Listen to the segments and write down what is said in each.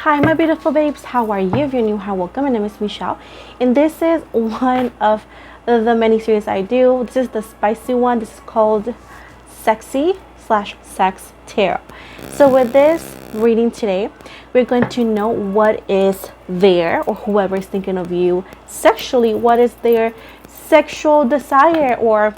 Hi my beautiful babes, how are you? If you're new, hi, welcome. My name is Michelle and this is one of the many series I do. This is the spicy one. This is called Sexy/Sex Tarot. So with this reading today, we're going to know what is there, or whoever is thinking of you sexually, what is their sexual desire, or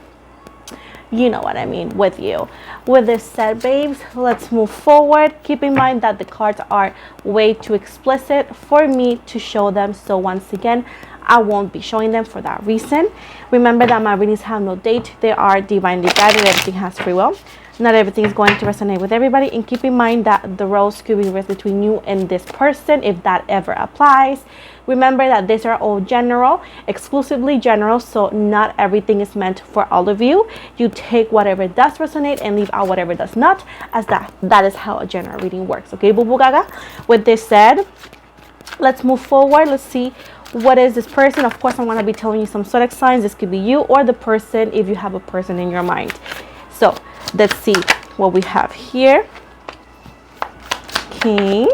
you know what I mean, with you. With this said, babes, let's move forward. Keep in mind that the cards are way too explicit for me to show them, so once again I won't be showing them for that reason. Remember that my readings have no date. They are divinely guided. Everything has free will. Not everything is going to resonate with everybody, and keep in mind that the roles could be reversed between you and this person if that ever applies. Remember that these are all general, exclusively general, so not everything is meant for all of you. You take whatever does resonate and leave out whatever does not, as that is how a general reading works. Okay, boo boo gaga? With this said, let's move forward. Let's see what is this person. Of course, I'm going to be telling you some zodiac signs. This could be you or the person if you have a person in your mind. So let's see what we have here. Okay,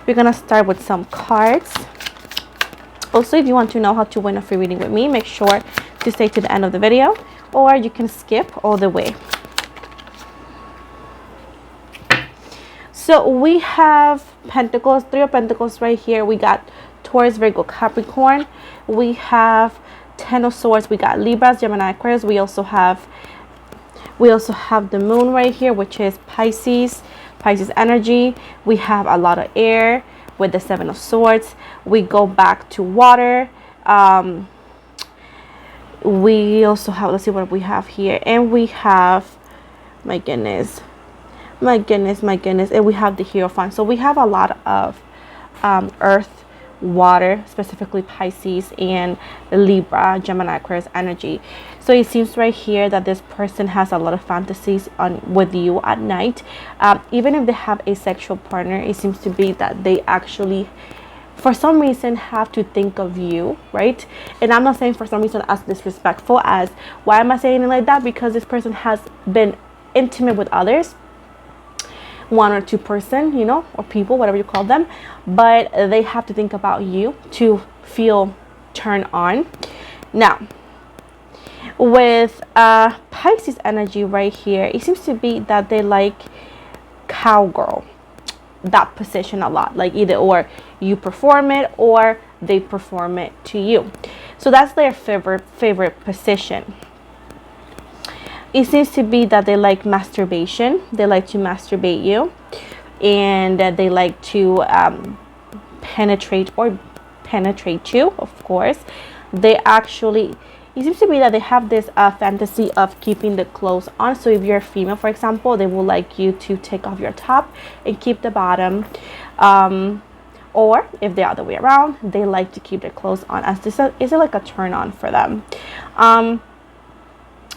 we're gonna start with some cards. Also, if you want to know how to win a free reading with me, make sure to stay to the end of the video, or you can skip all the way. So we have Pentacles, Three of Pentacles right here. We got Taurus, Virgo, Capricorn. We have Ten of Swords. We got Libras, Gemini, Aquarius. We also have the moon right here, which is Pisces energy. We have a lot of air with the Seven of Swords. We go back to water. We also have, let's see what we have here, and we have, my goodness, and we have the Hierophant. So we have a lot of earth, water, specifically Pisces and Libra, Gemini, Aquarius energy. So it seems right here that this person has a lot of fantasies with you at night. Even if they have a sexual partner, it seems to be that they actually for some reason have to think of you, right? And I'm not saying for some reason as disrespectful as, why am I saying it like that? Because this person has been intimate with others, one or two person, you know, or people, whatever you call them, but they have to think about you to feel turned on. Now with Pisces energy right here, it seems to be that they like cowgirl, that position a lot, like either or you perform it or they perform it to you. So that's their favorite position. It seems to be that they like masturbation. They like to masturbate you, and that they like to penetrate you, of course. They actually, it seems to be that they have this fantasy of keeping the clothes on. So if you're a female, for example, they will like you to take off your top and keep the bottom. Or if the other way around, they like to keep their clothes on, as this is like a turn on for them.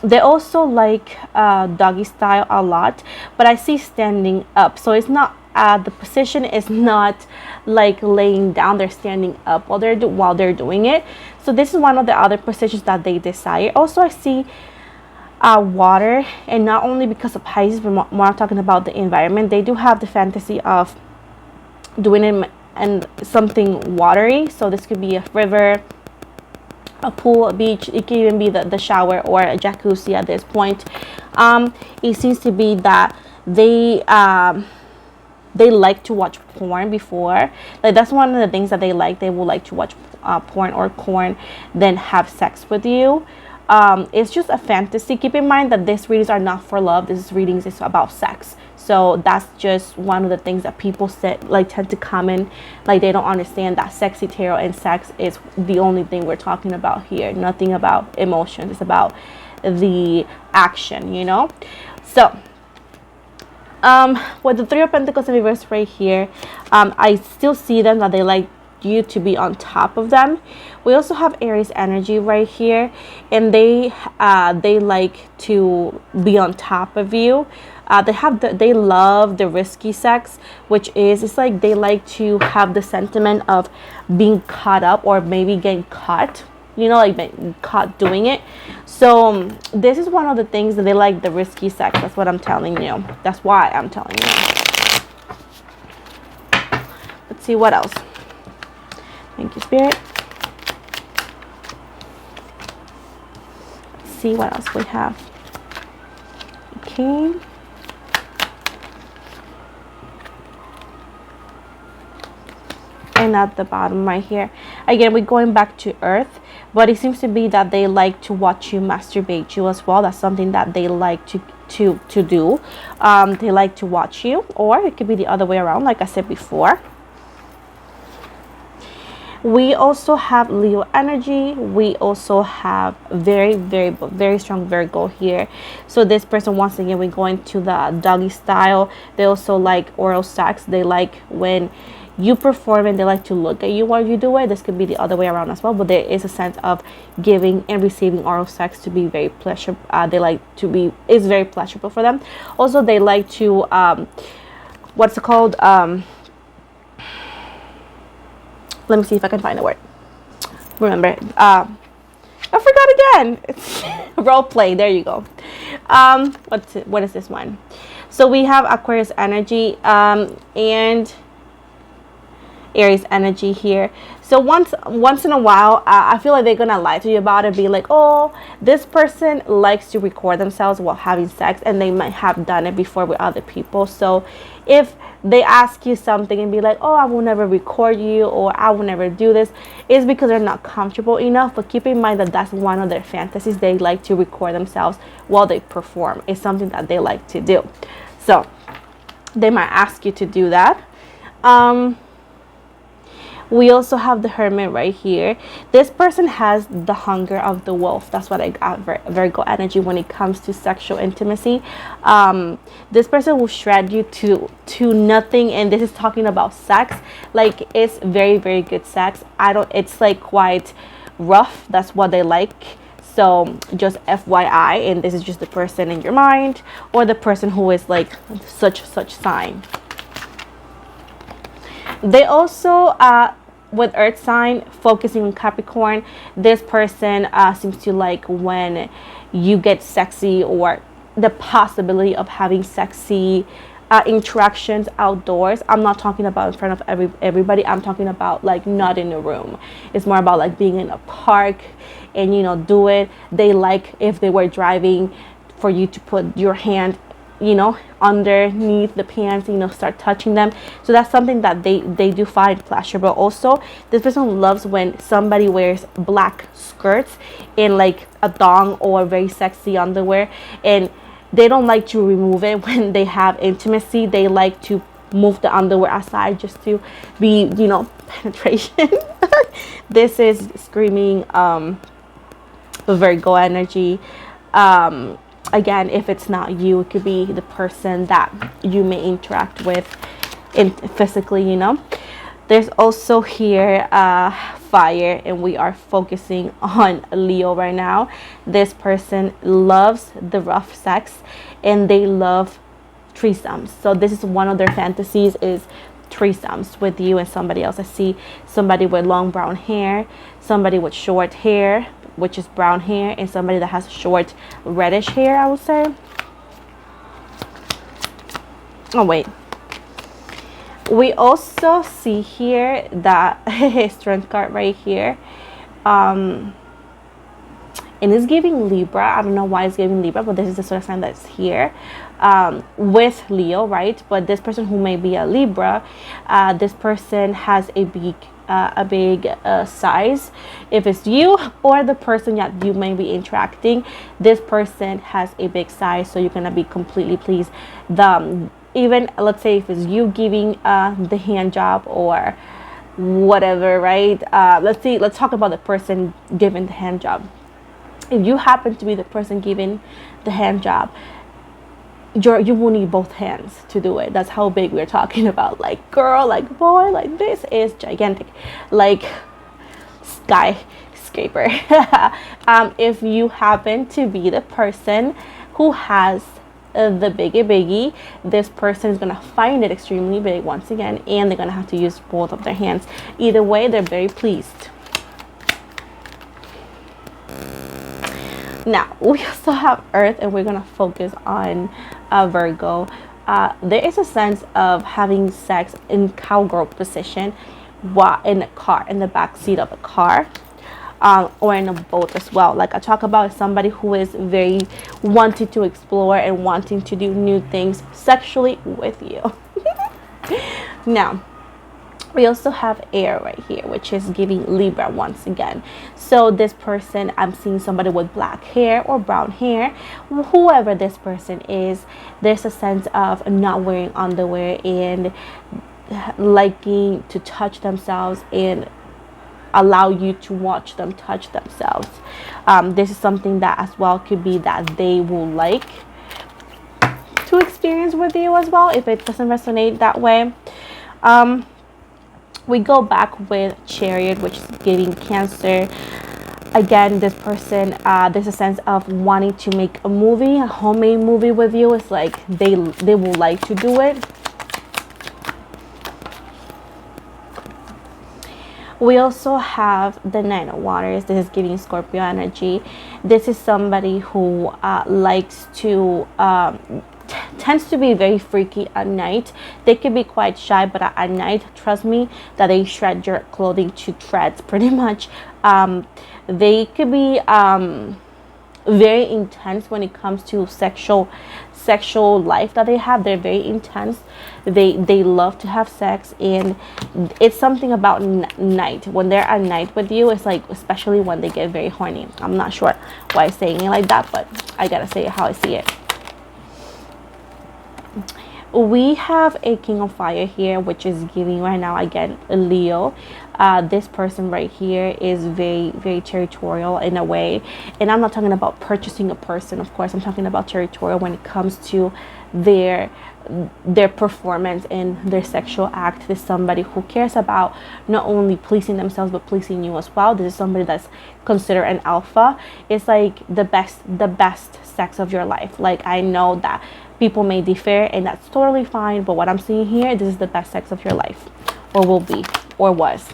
They also like doggy style a lot, but I see standing up. So it's not, the position is not like laying down. They're standing up while they're doing it. So this is one of the other positions that they desire. Also, I see water, and not only because of Pisces, but more I'm talking about the environment. They do have the fantasy of doing it and something watery. So this could be a river, a pool, a beach. It can even be the shower or a jacuzzi at this point. It seems to be that they like to watch porn before. Like that's one of the things that they like. They will like to watch porn or corn, then have sex with you. It's just a fantasy. Keep in mind that these readings are not for love. This readings is about sex. So that's just one of the things that people tend to comment, like they don't understand that sexy tarot and sex is the only thing we're talking about here. Nothing about emotions. It's about the action, you know. So with the Three of Pentacles in reverse right here, I still see them that they like you to be on top of them. We also have Aries energy right here, and they like to be on top of you. They love the risky sex, which is, it's like they like to have the sentiment of being caught up or maybe getting caught, you know, like being caught doing it. So this is one of the things that they like, the risky sex. That's what I'm telling you. That's why I'm telling you. see what else. Thank you, Spirit. Let's see what else we have. Okay. And at the bottom right here, again, we're going back to Earth, but it seems to be that they like to watch you masturbate you as well. That's something that they like to do. They like to watch you, or it could be the other way around, like I said before. We also have Leo energy. We also have very strong Virgo here. So this person, once again, we're going to the doggy style. They also like oral sex. They like when you perform and they like to look at you while you do it. This could be the other way around as well, but there is a sense of giving and receiving oral sex to be very pleasurable. They like to be, it's very pleasurable for them. Also, they like to what's it called, let me see if I can find the word. Remember, I forgot again. It's role play. There you go. What is this one? So we have Aquarius energy and Aries energy here. So once in a while, I feel like they're gonna lie to you about it, be like, oh, this person likes to record themselves while having sex, and they might have done it before with other people. So if they ask you something and be like, oh, I will never record you, or I will never do this, it's because they're not comfortable enough. But keep in mind that that's one of their fantasies. They like to record themselves while they perform. It's something that they like to do. So they might ask you to do that. We also have the Hermit right here. This person has the hunger of the wolf. That's what I got, Virgo energy, when it comes to sexual intimacy. This person will shred you to nothing, and this is talking about sex. Like, it's very good sex. It's like quite rough. That's what they like. So just FYI, and this is just the person in your mind, or the person who is like such sign. They also with earth sign, focusing on Capricorn, this person seems to like when you get sexy, or the possibility of having sexy interactions outdoors. I'm not talking about in front of everybody. I'm talking about like not in a room. It's more about like being in a park and, you know, do it. They like, if they were driving, for you to put your hand, you know, underneath the pants, you know, start touching them. So that's something that they do find pleasurable. Also, this person loves when somebody wears black skirts in like a thong or very sexy underwear, and they don't like to remove it when they have intimacy. They like to move the underwear aside just to be, you know, penetration. This is screaming Virgo energy. Again, if it's not you, it could be the person that you may interact with physically, you know. There's also here fire, and we are focusing on Leo right now. This person loves the rough sex, and they love threesomes. So this is one of their fantasies, is threesomes with you and somebody else. I see somebody with long brown hair, somebody with short hair, which is brown hair, and somebody that has short reddish hair, I would say. Oh wait, we also see here that strength card right here, and it's giving Libra. I don't know why it's giving Libra, but this is the sort of sign that's here with Leo, right? But this person who may be a Libra, this person has a big size. If it's you or the person that you may be interacting, this person has a big size, so you're gonna be completely pleased. Even let's say if it's you giving the hand job or whatever, right? Let's talk about the person giving the hand job. If you happen to be the person giving the hand job, you will need both hands to do it. That's how big we're talking about. Like girl, like boy, like this is gigantic, like skyscraper. If you happen to be the person who has the biggie, this person is gonna find it extremely big once again, and they're gonna have to use both of their hands. Either way, they're very pleased. Now we also have Earth, and we're gonna focus on Virgo. there is a sense of having sex in cowgirl position while in a car, in the back seat of a car, or in a boat as well. Like I talk about somebody who is very wanting to explore and wanting to do new things sexually with you. Now, we also have air right here, which is giving Libra once again. So this person, I'm seeing somebody with black hair or brown hair. Whoever this person is, there's a sense of not wearing underwear and liking to touch themselves and allow you to watch them touch themselves. This is something that as well could be that they will like to experience with you as well, if it doesn't resonate that way. We go back with Chariot, which is giving Cancer. Again, this person, there's a sense of wanting to make a movie, a homemade movie with you. It's like they will like to do it. We also have the Nine of Waters. This is giving Scorpio energy. This is somebody who likes to tends to be very freaky at night. They can be quite shy, but at night, trust me, that they shred your clothing to shreds pretty much. They could be very intense when it comes to sexual life that they have. They're very intense. They love to have sex, and it's something about night. When they're at night with you, it's like, especially when they get very horny. I'm not sure why I'm saying it like that, but I gotta say it how I see it. We have a King of Fire here, which is giving right now again a Leo. This person right here is very territorial in a way, and I'm not talking about purchasing a person, of course. I'm talking about territorial when it comes to their performance in their sexual act. This is somebody who cares about not only pleasing themselves but pleasing you as well. This is somebody that's considered an alpha. It's like the best sex of your life. Like, I know that people may differ, and that's totally fine, but what I'm seeing here, this is the best sex of your life, or will be, or was.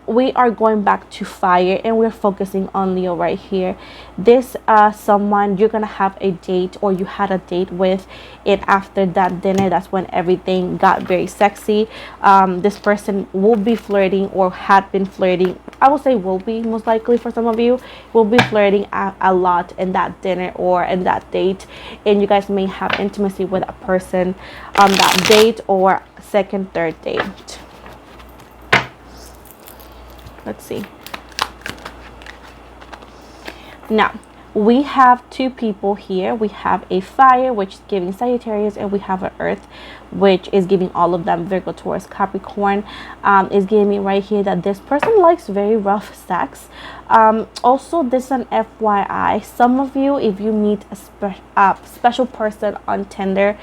We are going back to fire, and we're focusing on Leo right here. This someone you're gonna have a date, or you had a date with, and after that dinner, that's when everything got very sexy. This person will be flirting, or had been flirting. I will say will be, most likely for some of you, will be flirting a lot in that dinner or in that date, and you guys may have intimacy with a person on that date or second, third date. Let's see. Now, we have two people here. We have a fire, which is giving Sagittarius, and we have an earth, which is giving all of them Virgo, Taurus, Capricorn. Is giving me right here that this person likes very rough sex. Also, this is an FYI. Some of you, if you meet a special person on Tinder,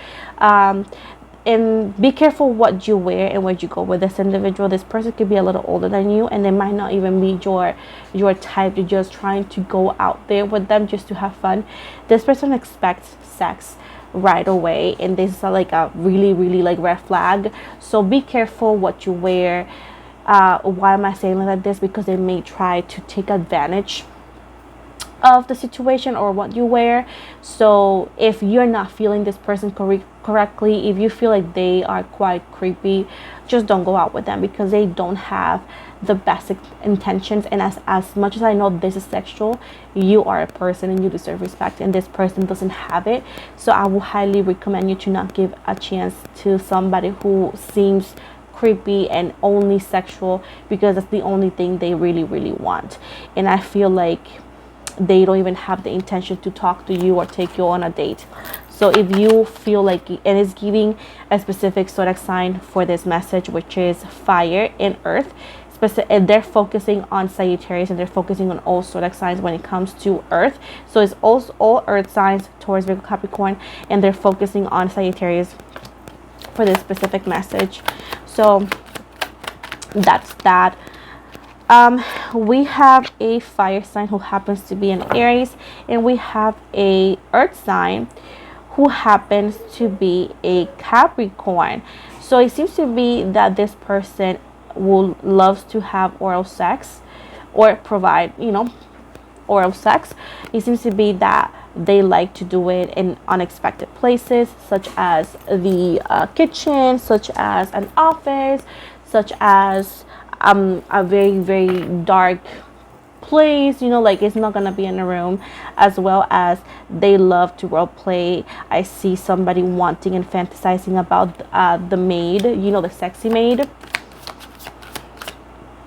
and be careful what you wear and where you go with this individual. This person could be a little older than you, and they might not even be your type. You're just trying to go out there with them just to have fun. This person expects sex right away, and this is like a really like red flag. So be careful what you wear. Why am I saying like this? Because they may try to take advantage of the situation or what you wear. So if you're not feeling this person correctly, if you feel like they are quite creepy, just don't go out with them, because they don't have the best intentions. And as much as I know this is sexual, you are a person and you deserve respect, and this person doesn't have it. So I will highly recommend you to not give a chance to somebody who seems creepy and only sexual, because that's the only thing they really want. And I feel like they don't even have the intention to talk to you or take you on a date. So if you feel like it is giving a specific zodiac sign for this message, which is fire and earth, and they're focusing on Sagittarius, and they're focusing on all zodiac signs when it comes to earth. So it's also all earth signs, Taurus, Virgo, Capricorn, and they're focusing on Sagittarius for this specific message. So that's that. We have a fire sign who happens to be an Aries, and we have a earth sign who happens to be a Capricorn. So it seems to be that this person loves to have oral sex, or provide, oral sex. It seems to be that they like to do it in unexpected places, such as the kitchen, such as an office, such as a very, very dark place, you know, like it's not gonna be in a room. As well as they love to role play. I see somebody wanting and fantasizing about the maid, you know, the sexy maid.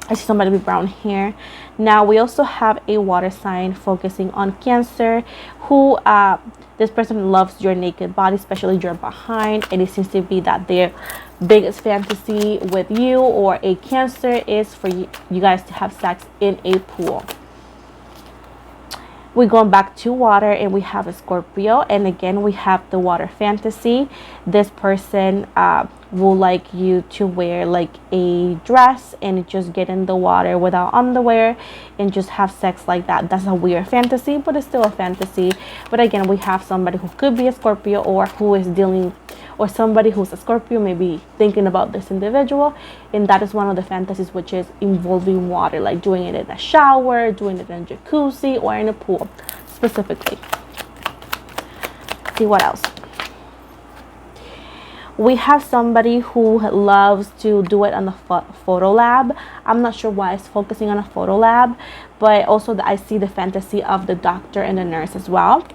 I see somebody with brown hair. Now we also have a water sign focusing on Cancer, who this person loves your naked body, especially your behind, and it seems to be that their biggest fantasy with you or a Cancer is for you guys to have sex in a pool. We're going back to water, and we have a Scorpio, and again we have the water fantasy. This person will like you to wear like a dress and just get in the water without underwear and just have sex like that. That's a weird fantasy, but it's still a fantasy. But again, we have somebody who could be a Scorpio, or who is dealing, or somebody who's a Scorpio may be thinking about this individual, and that is one of the fantasies, which is involving water, like doing it in a shower, doing it in a jacuzzi, or in a pool specifically. See what else. We have somebody who loves to do it on the photo lab. I'm not sure why it's focusing on a photo lab, but also I see the fantasy of the doctor and the nurse as well.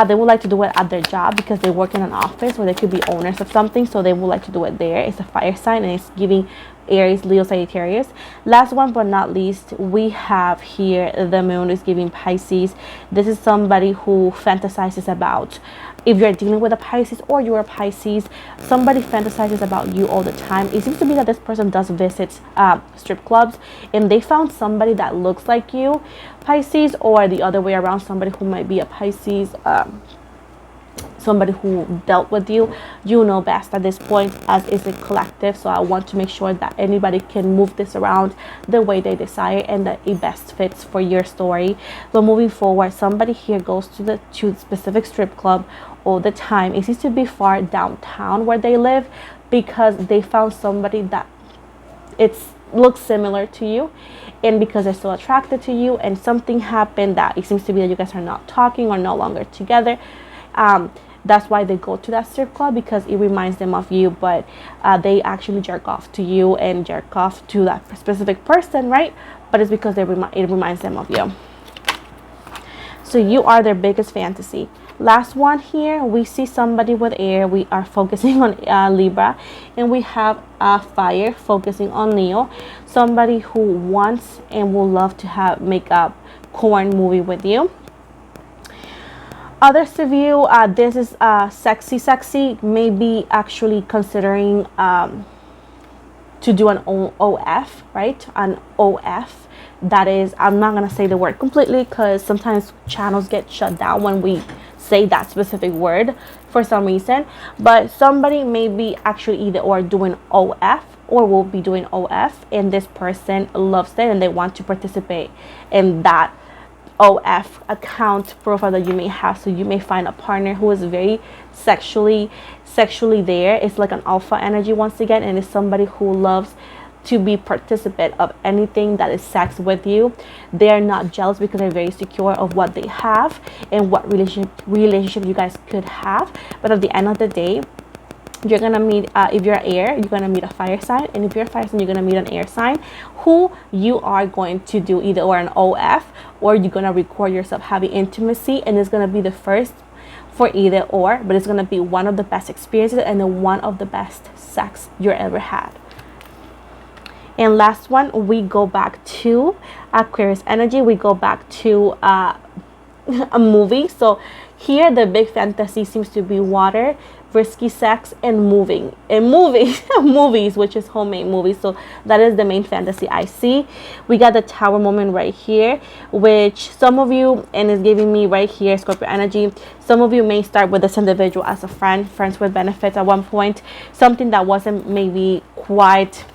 They would like to do it at their job because they work in an office, or they could be owners of something, so they would like to do it there. It's a fire sign, and it's giving Aries, Leo, Sagittarius. Last one but not least, we have here the moon is giving Pisces. This is somebody who fantasizes about, if you're dealing with a Pisces or you're a Pisces, somebody fantasizes about you all the time. It seems to be that this person does visit strip clubs, and they found somebody that looks like you, Pisces, or the other way around, somebody who might be a Pisces, somebody who dealt with you. You know best at this point, as is a collective, so I want to make sure that anybody can move this around the way they desire and that it best fits for your story. But moving forward, somebody here goes to the specific strip club all the time. It seems to be far downtown where they live, because they found somebody that looks similar to you, and because they're so attracted to you, and something happened that it seems to be that you guys are not talking or no longer together. That's why they go to that strip club, because it reminds them of you, but they actually jerk off to you and jerk off to that specific person, right? But it's because it reminds them of you. So you are their biggest fantasy. Last one here, we see somebody with air. We are focusing on Libra, and we have fire focusing on Leo. Somebody who wants and will love to make a corn movie with you. Others of you, this is sexy, maybe actually considering to do an OF, right? An OF. That is, I'm not going to say the word completely, because sometimes channels get shut down when we say that specific word for some reason. But somebody may be actually either or doing OF, or will be doing OF, and this person loves it and they want to participate in that OF account profile that you may have. So you may find a partner who is very sexually there. It's like an alpha energy once again, and it's somebody who loves to be participant of anything that is sex with you. They are not jealous because they're very secure of what they have and what relationship you guys could have. But at the end of the day, you're gonna meet, if you're air, you're gonna meet a fire sign, and if you're a fire sign, you're gonna meet an air sign, who you are going to do either or an OF, or you're gonna record yourself having intimacy, and it's gonna be the first for either or, but it's gonna be one of the best experiences and then one of the best sex you ever had. And last one, we go back to Aquarius energy. We go back to a movie. So here the big fantasy seems to be water, risky sex, and moving, and movies, which is homemade movies. So that is the main fantasy I see. We got the tower moment right here, which some of you, and is giving me right here Scorpio energy, some of you may start with this individual as a friends with benefits at one point, something that wasn't maybe quite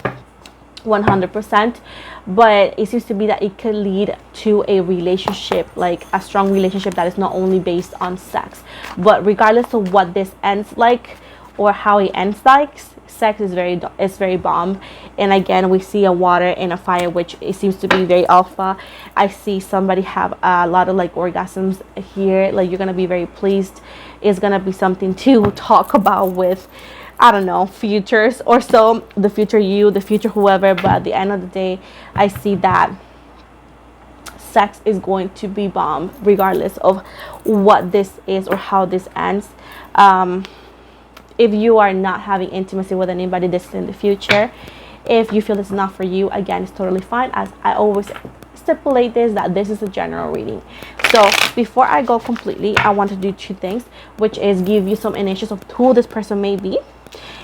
100%, but it seems to be that it could lead to a relationship, like a strong relationship that is not only based on sex. But regardless of what this ends like, or how it ends like sex is very bomb. And again, we see a water and a fire, which it seems to be very alpha. I see somebody have a lot of like orgasms here, like you're gonna be very pleased. It's gonna be something to talk about with, I don't know, futures or so, the future you, the future whoever. But at the end of the day, I see that sex is going to be bomb regardless of what this is or how this ends. If you are not having intimacy with anybody, this is in the future. If you feel this is not for you, again, it's totally fine. As I always stipulate this, that this is a general reading. So before I go completely, I want to do two things, which is give you some initials of who this person may be,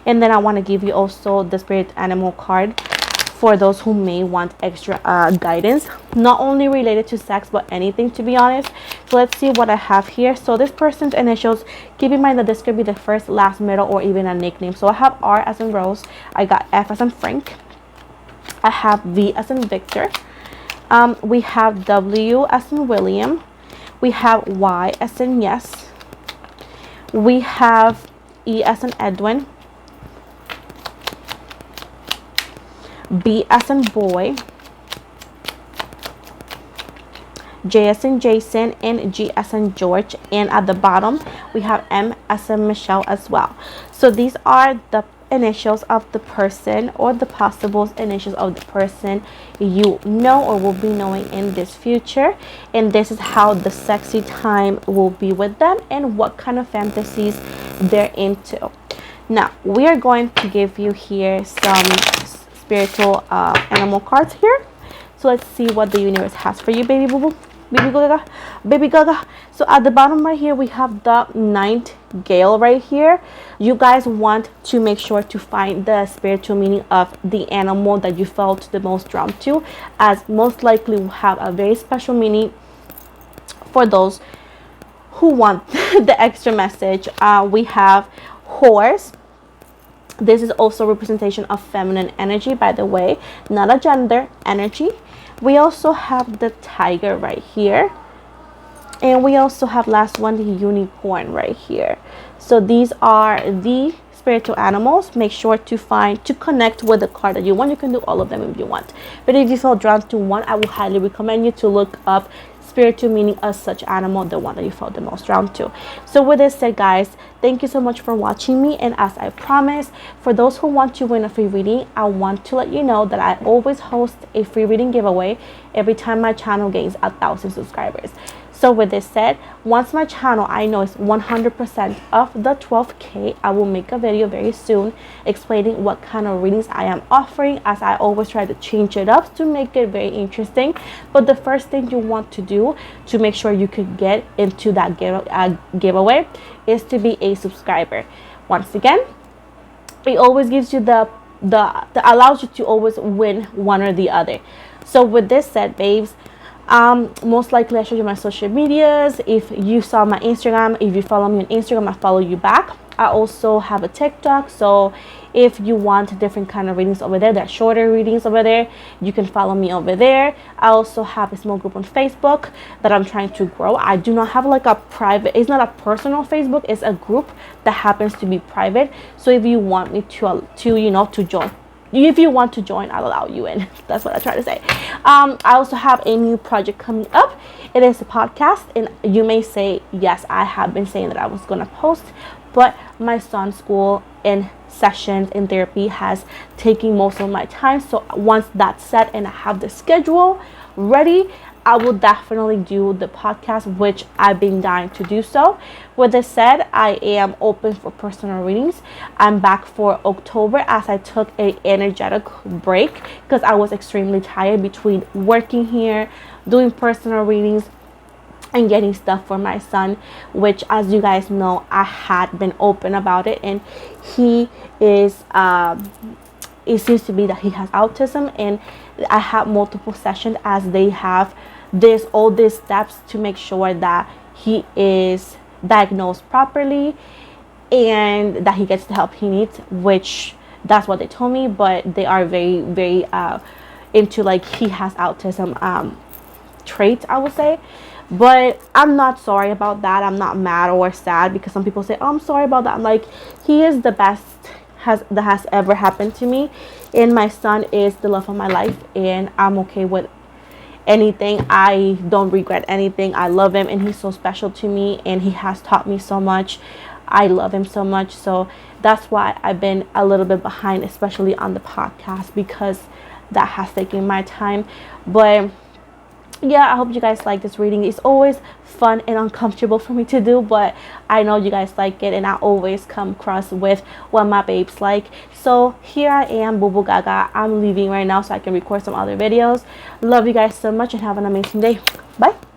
and then I want to give you also the spirit animal card for those who may want extra guidance, not only related to sex but anything, to be honest. So let's see what I have here. So this person's initials, keep in mind that this could be the first, last, middle, or even a nickname. So I have R as in Rose, I got F as in Frank, I have V as in Victor, we have W as in William, we have Y as in Yes, we have E as in Edwin, B as in Boy, J as in Jason, and G as in George. And at the bottom we have M as in Michelle as well. So these are the initials of the person, or the possible initials of the person you know or will be knowing in this future. And this is how the sexy time will be with them and what kind of fantasies they're into. Now we are going to give you here some spiritual animal cards here. So let's see what the universe has for you, baby boo boo, baby gaga, baby gaga. So at the bottom right here we have the nightingale right here. You guys want to make sure to find the spiritual meaning of the animal that you felt the most drawn to, as most likely will have a very special meaning for those who want the extra message. We have horse. This is also representation of feminine energy, by the way, not a gender energy. We also have the tiger right here. And we also have, last one, the unicorn right here. So these are the spiritual animals. Make sure to connect with the card that you want. You can do all of them if you want. But if you feel drawn to one, I would highly recommend you to look up spiritual meaning of such animal, the one that you felt the most drawn to. So with this said, guys, thank you so much for watching me. And as I promised, for those who want to win a free reading, I want to let you know that I always host a free reading giveaway every time my channel gains 1,000 subscribers. So with this said, once my channel I know is 100% of the 12K, I will make a video very soon explaining what kind of readings I am offering, as I always try to change it up to make it very interesting. But the first thing you want to do to make sure you could get into that giveaway is to be a subscriber. Once again, it always gives you the allows you to always win one or the other. So with this said, babes, most likely I showed you my social medias. If you saw my Instagram, if you follow me on Instagram, I follow you back. I also have a TikTok, so if you want different kind of readings over there, there are shorter readings over there, you can follow me over there. I also have a small group on Facebook that I'm trying to grow. I do not have like a private, it's not a personal Facebook, it's a group that happens to be private. So if you want me to join, if you want to join, I'll allow you in. That's what I try to say. I also have a new project coming up. It is a podcast, and you may say, yes, I have been saying that I was going to post, but my son's school and sessions in therapy has taken most of my time. So once that's set and I have the schedule ready, I will definitely do the podcast, which I've been dying to do so. With this said, I am open for personal readings. I'm back for October, as I took an energetic break because I was extremely tired between working here, doing personal readings, and getting stuff for my son, which, as you guys know, I had been open about it, and he is it seems to be that he has autism, and I have multiple sessions as they have all these steps to make sure that he is diagnosed properly and that he gets the help he needs, which that's what they told me. But they are very into, like, he has autism traits, I would say. But I'm not sorry about that. I'm not mad or sad, because some people say, oh, I'm sorry about that. I'm like, he is the best that has ever happened to me, and my son is the love of my life, and I'm okay with anything. I don't regret anything. I love him, and he's so special to me, and he has taught me so much. I love him so much. So that's why I've been a little bit behind, especially on the podcast, because that has taken my time. But yeah, I hope you guys like this reading. It's always fun and uncomfortable for me to do, but I know you guys like it, and I always come across with what my babes like. So here I am, Boo Boo Gaga. I'm leaving right now so I can record some other videos. Love you guys so much, and have an amazing day. Bye.